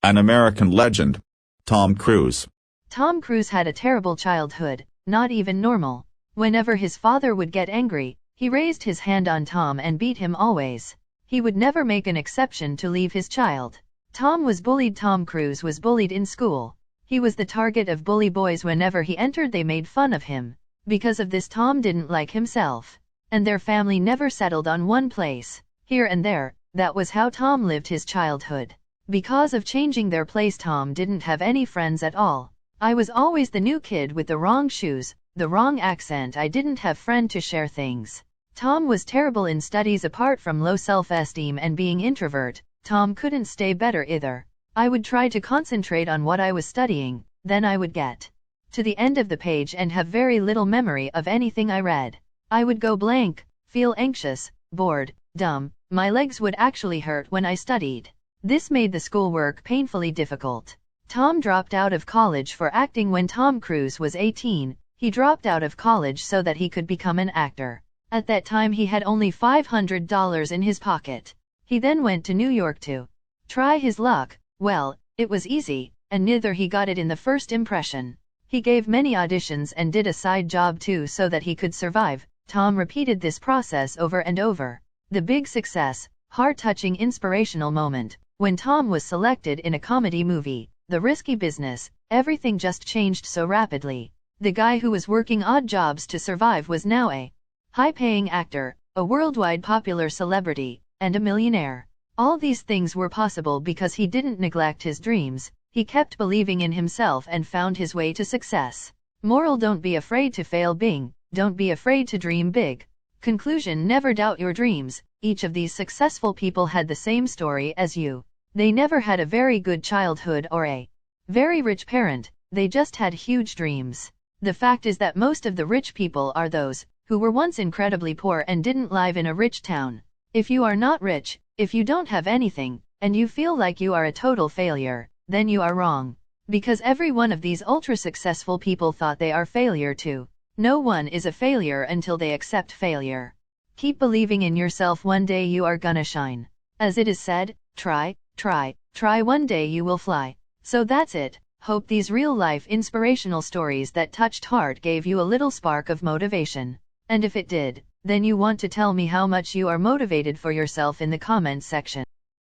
An American legend. Tom Cruise. Tom Cruise had a terrible childhood, not even normal. Whenever his father would get angry, he raised his hand on Tom and beat him always. He would never make an exception to leave his child. Tom was bullied. Tom Cruise was bullied in school. He was the target of bully boys. Whenever he entered, they made fun of him. Because of this, Tom didn't like himself. And their family never settled on one place. Here and there, that was how Tom lived his childhood. Because of changing their place, Tom didn't have any friends at all. I was always the new kid with the wrong shoes, the wrong accent. I didn't have friend to share things. Tom was terrible in studies. Apart from low self-esteem and being introvert, Tom couldn't stay better either. I would try to concentrate on what I was studying, then I would get to the end of the page and have very little memory of anything I read. I would go blank, feel anxious, bored, dumb. My legs would actually hurt when I studied. This made the schoolwork painfully difficult. Tom dropped out of college for acting. When Tom Cruise was 18, he dropped out of college so that he could become an actor. At that time he had only $500 in his pocket. He then went to New York to try his luck. Well, it was easy, and neither he got it in the first impression. He gave many auditions and did a side job too so that he could survive. Tom repeated this process over and over. The big success, heart-touching inspirational moment, when Tom was selected in a comedy movie, The Risky Business. Everything just changed so rapidly. The guy who was working odd jobs to survive was now a high-paying actor, a worldwide popular celebrity, and a millionaire. All these things were possible because he didn't neglect his dreams. He kept believing in himself and found his way to success. Moral: don't be afraid to fail. Don't be afraid to dream big. Conclusion: never doubt your dreams. Each of these successful people had the same story as you. They never had a very good childhood or a very rich parent. They just had huge dreams. The fact is that most of the rich people are those who were once incredibly poor and didn't live in a rich town. If you are not rich, if you don't have anything, and you feel like you are a total failure, then you are wrong. Because every one of these ultra-successful people thought they are failure too. No one is a failure until they accept failure. Keep believing in yourself. One day you are gonna shine. As it is said, try, one day you will fly. So that's it. Hope these real-life inspirational stories that touched heart gave you a little spark of motivation. And if it did, then you want to tell me how much you are motivated for yourself in the comments section.